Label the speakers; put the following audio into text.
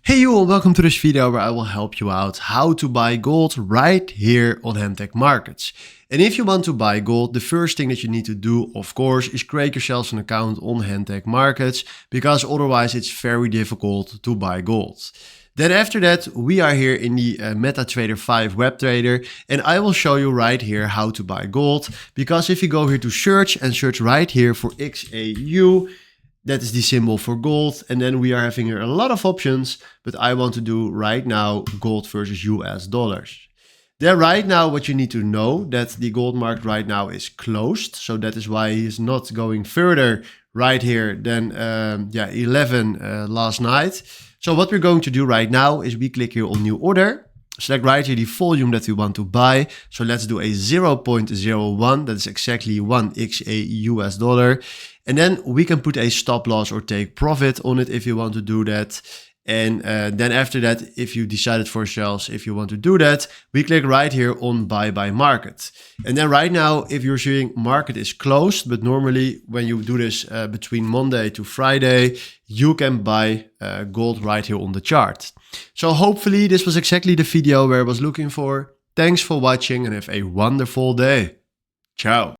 Speaker 1: Hey you all, welcome to this video where I will help you out how to buy gold right here on Hantec Markets. And if you want to buy gold, the first thing that you need to do, of course, is create yourself an account on Hantec Markets, because otherwise it's very difficult to buy gold. Then after that, we are here in the MetaTrader 5 web trader, and I will show you right here how to buy gold. Because if you go here to search and search right here for XAU, that is the symbol for gold, and then we are having here a lot of options, but I want to do right now gold versus US dollars. Then right now what you need to know that the gold market right now is closed, so that is why he is not going further right here than 11 last night. So what we're going to do right now is we click here on new order. Select right here the volume that we want to buy. So let's do a 0.01. That is exactly 1 XAU dollar. And then we can put a stop loss or take profit on it if you want to do that. And then after that, if you decided for yourselves, if you want to do that, we click right here on buy by market. And then right now, if you're seeing market is closed, but normally when you do this between Monday to Friday, you can buy gold right here on the chart. So hopefully this was exactly the video where I was looking for. Thanks for watching and have a wonderful day. Ciao.